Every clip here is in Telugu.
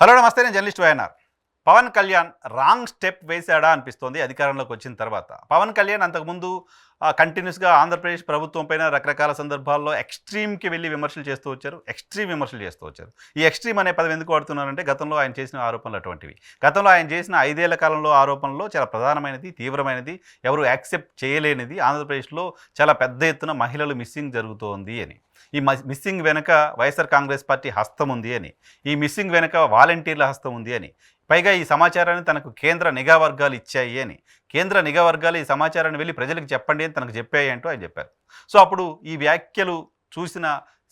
హలో నమస్తే. నేను journalist YNR. Pawan Kalyan wrong step వేశాడా అనిపిస్తోంది అధికారంలోకి వచ్చిన తర్వాత. పవన్ కళ్యాణ్ అంతకుముందు కంటిన్యూస్గా ఆంధ్రప్రదేశ్ ప్రభుత్వం పైన రకరకాల సందర్భాల్లో ఎక్స్ట్రీమ్కి వెళ్ళి విమర్శలు చేస్తూ వచ్చారు. ఎక్స్ట్రీమ్ విమర్శలు చేస్తూ వచ్చారు. ఈ ఎక్స్ట్రీమ్ అనే పదం ఎందుకు వాడుతున్నారంటే గతంలో ఆయన చేసిన ఆరోపణలు అటువంటివి. గతంలో ఆయన చేసిన 5 ఏళ్ల కాలంలో ఆరోపణల్లో చాలా ప్రధానమైనది, తీవ్రమైనది, ఎవరు యాక్సెప్ట్ చేయలేనిది ఆంధ్రప్రదేశ్లో చాలా పెద్ద ఎత్తున మహిళలు మిస్సింగ్ జరుగుతోంది అని. ఈ మిస్సింగ్ వెనుక వైఎస్ఆర్ కాంగ్రెస్ పార్టీ హస్తం ఉంది అని, ఈ మిస్సింగ్ వెనుక వాలంటీర్ల హస్తం ఉంది అని, పైగా ఈ సమాచారాన్ని తనకు కేంద్ర నిఘా వర్గాలు ఇచ్చాయి అని, కేంద్ర నిఘా వర్గాలు ఈ సమాచారాన్ని వెళ్ళి ప్రజలకు చెప్పండి అని తనకు చెప్పాయి అంటూ ఆయన చెప్పారు. సో అప్పుడు ఈ వ్యాఖ్యలు చూసిన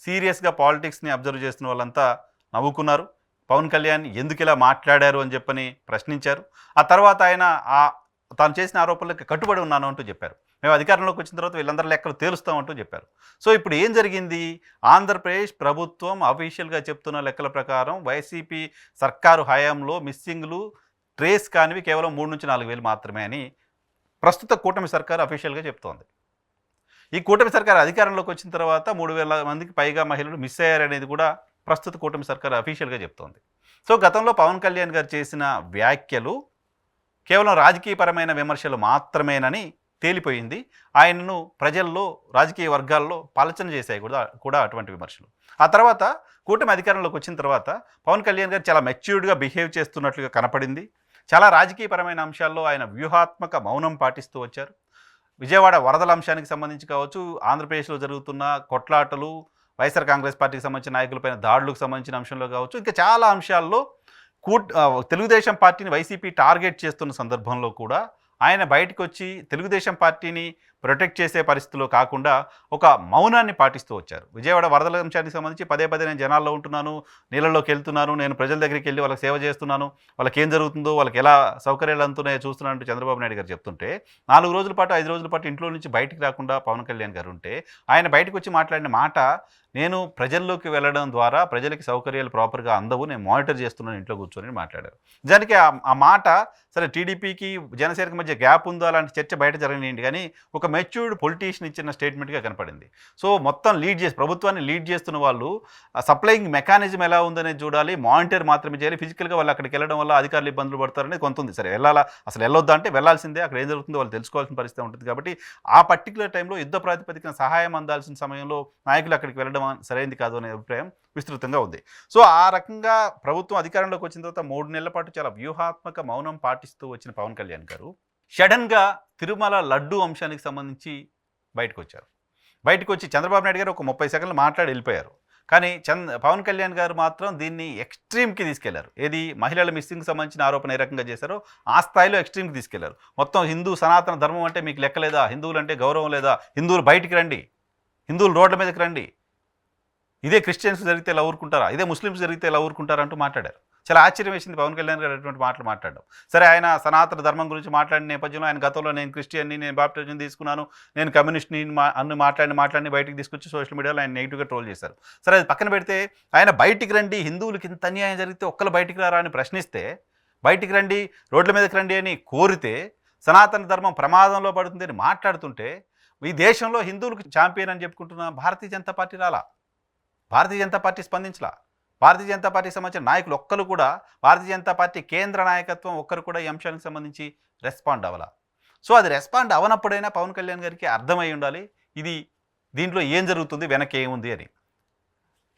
సీరియస్గా పాలిటిక్స్ని అబ్జర్వ్ చేస్తున్న వాళ్ళంతా నవ్వుకున్నారు. పవన్ కళ్యాణ్ ఎందుకు ఇలా మాట్లాడారు అని చెప్పని ప్రశ్నించారు. ఆ తర్వాత ఆయన తాను చేసిన ఆరోపణలకు కట్టుబడి ఉన్నాను అంటూ చెప్పారు. మేము అధికారంలోకి వచ్చిన తర్వాత వీళ్ళందరి లెక్కలు తేలుస్తామంటూ చెప్పారు. సో ఇప్పుడు ఏం జరిగింది? ఆంధ్రప్రదేశ్ ప్రభుత్వం అఫీషియల్గా చెప్తున్న లెక్కల ప్రకారం వైసీపీ సర్కారు హయాంలో మిస్సింగ్లు ట్రేస్ కానివి కేవలం 3-4 వేలు మాత్రమే అని ప్రస్తుత కూటమి సర్కారు అఫీషియల్గా చెప్తోంది. ఈ కూటమి సర్కారు అధికారంలోకి వచ్చిన తర్వాత 3,000 మందికి పైగా మహిళలు మిస్ అయ్యారనేది కూడా ప్రస్తుత కూటమి సర్కారు అఫీషియల్గా చెప్తోంది. సో గతంలో పవన్ కళ్యాణ్ గారు చేసిన వ్యాఖ్యలు కేవలం రాజకీయపరమైన విమర్శలు మాత్రమేనని తేలిపోయింది. ఆయనను ప్రజల్లో, రాజకీయ వర్గాల్లో పలచన చేశాయి కూడా అటువంటి విమర్శలు. ఆ తర్వాత కూటమి అధికారంలోకి వచ్చిన తర్వాత పవన్ కళ్యాణ్ గారు చాలా మెచ్యూర్డ్గా బిహేవ్ చేస్తున్నట్లుగా కనపడింది. చాలా రాజకీయపరమైన అంశాల్లో ఆయన వ్యూహాత్మక మౌనం పాటిస్తూ వచ్చారు. విజయవాడ వరదల అంశానికి సంబంధించి కావచ్చు, ఆంధ్రప్రదేశ్లో జరుగుతున్న కొట్లాటలు, వైఎస్ఆర్ కాంగ్రెస్ పార్టీకి సంబంధించిన నాయకులపైన దాడులకు సంబంధించిన అంశంలో కావచ్చు, ఇంకా చాలా అంశాల్లో తెలుగుదేశం పార్టీని వైసీపీ టార్గెట్ చేస్తున్న సందర్భంలో కూడా ఆయన బయటకు వచ్చి తెలుగుదేశం పార్టీని ప్రొటెక్ట్ చేసే పరిస్థితిలో కాకుండా ఒక మౌనాన్ని పాటిస్తూ వచ్చారు. విజయవాడ వరదల అంశానికి సంబంధించి పదే నేను జనాల్లో ఉంటున్నాను, నీళ్ళలోకి వెళ్తున్నాను, నేను ప్రజల దగ్గరికి వెళ్ళి వాళ్ళకి సేవ చేస్తున్నాను, వాళ్ళకి ఏం జరుగుతుందో, వాళ్ళకి ఎలా సౌకర్యాలు అందుతున్నాయో చూస్తున్నానంటూ చంద్రబాబు నాయుడు గారు చెప్తుంటే 4 రోజుల పాటు 5 రోజుల పాటు ఇంట్లో నుంచి బయటికి రాకుండా పవన్ కళ్యాణ్ గారు ఉంటే ఆయన బయటకు వచ్చి మాట్లాడిన మాట, నేను ప్రజల్లోకి వెళ్ళడం ద్వారా ప్రజలకి సౌకర్యాలు ప్రాపర్గా అందవు, నేను మానిటర్ చేస్తున్నాను ఇంట్లో కూర్చొని మాట్లాడారు. నిజానికి ఆ మాట సరే టీడీపీకి జనసేనకి మధ్య గ్యాప్ ఉందో అలాంటి చర్చ బయట జరగనియండి, కానీ ఒక మెచ్యూర్డ్ పొలిటీషియన్ ఇచ్చిన స్టేట్మెంట్గా కనపడింది. సో మొత్తం ప్రభుత్వాన్ని లీడ్ చేస్తున్న వాళ్ళు సప్లయింగ్ మెకానిజం ఎలా ఉందనేది చూడాలి, మానిటర్ మాత్రమే చేయాలి. ఫిజికల్గా వాళ్ళు అక్కడికి వెళ్ళడం వల్ల అధికారులు ఇబ్బందులు పడతారనేది కొంత ఉంది. సరే వెళ్ళాలా, అసలు వెళ్ళొద్దా అంటే వెళ్ళాల్సిందే, అక్కడ ఏం జరుగుతుందో వాళ్ళు తెలుసుకోవాల్సిన పరిస్థితి ఉంటుంది. కాబట్టి ఆ పర్టికులర్ టైంలో యుద్ధ ప్రాతిపదికన సహాయం అందాల్సిన సమయంలో నాయకులు అక్కడికి వెళ్ళడం సరైనది కాదు అనే అభిప్రాయం విస్తృతంగా ఉంది. సో ఆ రకంగా ప్రభుత్వం అధికారంలోకి వచ్చిన తర్వాత 3 నెలల పాటు చాలా వ్యూహాత్మక మౌనం పాటిస్తూ వచ్చిన పవన్ కళ్యాణ్ గారు సడన్గా తిరుమల లడ్డు అంశానికి సంబంధించి బయటకు వచ్చారు. బయటకు వచ్చి చంద్రబాబు నాయుడు గారు ఒక 30 సెకండ్లు మాట్లాడి వెళ్ళిపోయారు. కానీ పవన్ కళ్యాణ్ గారు మాత్రం దీన్ని ఎక్స్ట్రీమ్కి తీసుకెళ్లారు. ఏది మహిళల మిస్సింగ్కి సంబంధించిన ఆరోపణ ఏ రకంగా చేశారో ఆ స్థాయిలో ఎక్స్ట్రీమ్కి తీసుకెళ్లారు. మొత్తం హిందూ సనాతన ధర్మం అంటే మీకు లెక్క లేదా, హిందువులు అంటే గౌరవం లేదా, హిందువులు బయటికి రండి, హిందువులు రోడ్ల మీదకి రండి, ఇదే క్రిస్టియన్స్ జరిగితే ఇలా ఊరుకుంటారా, ఇదే ముస్లిమ్స్ జరిగితే ఇలా ఊరుకుంటారా అంటూ మాట్లాడారు. చాలా ఆశ్చర్యం వేసింది పవన్ కళ్యాణ్ గారు అటువంటి మాటలు మాట్లాడడం. సరే ఆయన సనాతన ధర్మం గురించి మాట్లాడిన నేపథ్యంలో ఆయన గతంలో నేను క్రిస్టియన్ని, నేను బాప్టిజం తీసుకున్నాను, నేను కమ్యూనిస్ట్ని అన్ని మాట్లాడిని బయటికి తీసుకొచ్చి సోషల్ మీడియాలో ఆయన నెగిటివ్గా ట్రోల్ చేశారు. సరే అది పక్కన పెడితే ఆయన బయటికి రండి, హిందువులకి ఇంత అన్యాయం జరిగితే ఒక్కరు బయటికి రారా అని ప్రశ్నిస్తే, బయటికి రండి, రోడ్ల మీదకి రండి అని కోరితే సనాతన ధర్మం ప్రమాదంలో పడుతుంది అని మాట్లాడుతుంటే ఈ దేశంలో హిందువులకు ఛాంపియన్ అని చెప్పుకుంటున్న భారతీయ జనతా పార్టీ రాలా, భారతీయ జనతా పార్టీ స్పందించలా. భారతీయ జనతా పార్టీకి సంబంధించిన నాయకులు ఒక్కరు కూడా, భారతీయ జనతా పార్టీ కేంద్ర నాయకత్వం ఒక్కరు కూడా ఈ అంశానికి సంబంధించి రెస్పాండ్ అవ్వాల. సో అది రెస్పాండ్ అవనప్పుడైనా పవన్ కళ్యాణ్ గారికి అర్థమై ఉండాలి దీంట్లో ఏం జరుగుతుంది, వెనక్కి ఏముంది అని.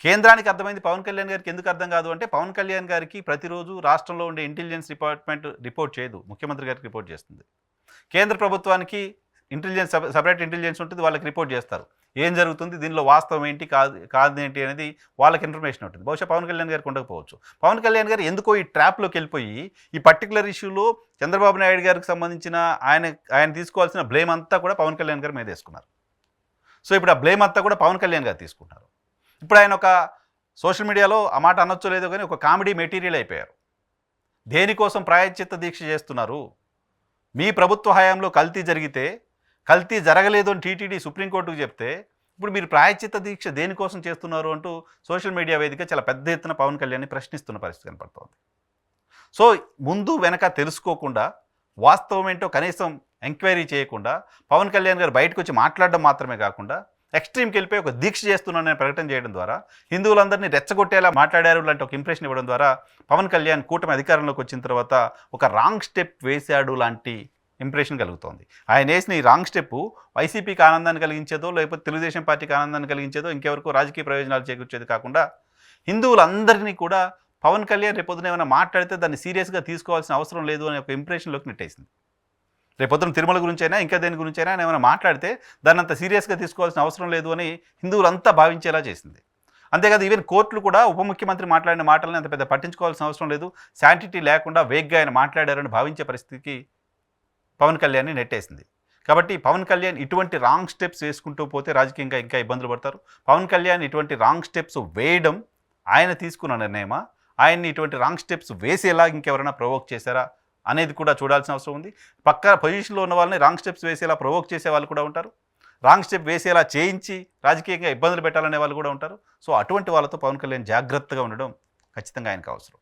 కేంద్రానికి అర్థమైంది, పవన్ కళ్యాణ్ గారికి ఎందుకు అర్థం కాదు అంటే పవన్ కళ్యాణ్ గారికి ప్రతిరోజు రాష్ట్రంలో ఉండే ఇంటెలిజెన్స్ డిపార్ట్మెంట్ రిపోర్ట్ చేయదు, ముఖ్యమంత్రి గారికి రిపోర్ట్ చేస్తుంది. కేంద్ర ప్రభుత్వానికి సపరేట్ ఇంటెలిజెన్స్ ఉంటుంది, వాళ్ళకి రిపోర్ట్ చేస్తారు ఏం జరుగుతుంది, దీనిలో వాస్తవం ఏంటి కాదేంటి అనేది వాళ్ళకి ఇన్ఫర్మేషన్ ఉంటుంది. బహుశా పవన్ కళ్యాణ్ గారికి ఉండకపోవచ్చు. పవన్ కళ్యాణ్ గారు ఎందుకో ఈ ట్రాప్లోకి వెళ్ళిపోయి ఈ పర్టికులర్ ఇష్యూలో చంద్రబాబు నాయుడు గారికి సంబంధించిన ఆయన తీసుకోవాల్సిన బ్లేమ్ అంతా కూడా పవన్ కళ్యాణ్ గారి మీద వేసుకున్నారు. సో ఇప్పుడు ఆ బ్లేమ్ అంతా కూడా పవన్ కళ్యాణ్ గారు తీసుకుంటున్నారు. ఇప్పుడు ఆయన ఒక సోషల్ మీడియాలో ఆ మాట అనొచ్చో లేదో కానీ ఒక కామెడీ మెటీరియల్ అయిపోయారు. దేనికోసం ప్రాయశ్చిత్త దీక్ష చేస్తున్నారు, మీ ప్రభుత్వ హయాంలో కల్తీ జరిగితే కల్తీ జరగలేదు అని టీటీడీ సుప్రీంకోర్టుకు చెప్తే ఇప్పుడు మీరు ప్రాయశ్చిత్త దీక్ష దేనికోసం చేస్తున్నారు అంటూ సోషల్ మీడియా వేదిక చాలా పెద్ద ఎత్తున పవన్ కళ్యాణ్ని ప్రశ్నిస్తున్న పరిస్థితి కనపడుతోంది. సో ముందు వెనక తెలుసుకోకుండా, వాస్తవం ఏంటో కనీసం ఎంక్వైరీ చేయకుండా పవన్ కళ్యాణ్ గారు బయటకు వచ్చి మాట్లాడడం మాత్రమే కాకుండా ఎక్స్ట్రీమ్కి వెళ్ళిపోయి ఒక దీక్ష చేస్తున్నానని ప్రకటన చేయడం ద్వారా హిందువులందరినీ రెచ్చగొట్టేలా మాట్లాడారు లాంటి ఒక ఇంప్రెషన్ ఇవ్వడం ద్వారా పవన్ కళ్యాణ్ కూటమి అధికారంలోకి వచ్చిన తర్వాత ఒక రాంగ్ స్టెప్ వేశాడు లాంటి ఇంప్రెషన్ కలుగుతోంది. ఆయన వేసిన ఈ రాంగ్ స్టెప్ వైసీపీకి ఆనందాన్ని కలిగించేదో లేకపోతే తెలుగుదేశం పార్టీకి ఆనందాన్ని కలిగించేదో ఇంకెవరకు రాజకీయ ప్రయోజనాలు చేకూర్చేది కాకుండా హిందువులందరినీ కూడా పవన్ కళ్యాణ్ రేపొద్దున ఏమైనా మాట్లాడితే దాన్ని సీరియస్గా తీసుకోవాల్సిన అవసరం లేదు అనే ఒక ఇంప్రెషన్లోకి నెట్టేసింది. రేపొద్దున తిరుమల గురించైనా ఇంకా దేని గురించైనా ఆయన ఏమైనా మాట్లాడితే దాన్ని అంత సీరియస్గా తీసుకోవాల్సిన అవసరం లేదు అని హిందువులంతా భావించేలా చేసింది. అంతేకాదు ఈవెన్ కోర్టులు కూడా ఉప ముఖ్యమంత్రి మాట్లాడిన మాటలని అంత పెద్ద పట్టించుకోవాల్సిన అవసరం లేదు, శాంటిటీ లేకుండా వేగ్గా ఆయన మాట్లాడారని భావించే పరిస్థితికి పవన్ కళ్యాణ్ని నెట్టేసింది. కాబట్టి పవన్ కళ్యాణ్ ఇటువంటి రాంగ్ స్టెప్స్ వేసుకుంటూ పోతే రాజకీయంగా ఇంకా ఇబ్బందులు పడతారు. పవన్ కళ్యాణ్ ఇటువంటి రాంగ్ స్టెప్స్ వేయడం ఆయన తీసుకున్న నిర్ణయమా, ఆయన్ని ఇటువంటి రాంగ్ స్టెప్స్ వేసేలా ఇంకెవరైనా ప్రొవోక్ చేశారా అనేది కూడా చూడాల్సిన అవసరం ఉంది. పక్క పొజిషన్లో ఉన్న వాళ్ళని రాంగ్ స్టెప్స్ వేసేలా ప్రొవోక్ చేసే వాళ్ళు కూడా ఉంటారు, రాంగ్ స్టెప్ వేసేలా చేయించి రాజకీయంగా ఇబ్బందులు పెట్టాలనే వాళ్ళు కూడా ఉంటారు. సో అటువంటి వాళ్ళతో పవన్ కళ్యాణ్ జాగ్రత్తగా ఉండడం ఖచ్చితంగా ఆయనకు అవసరం.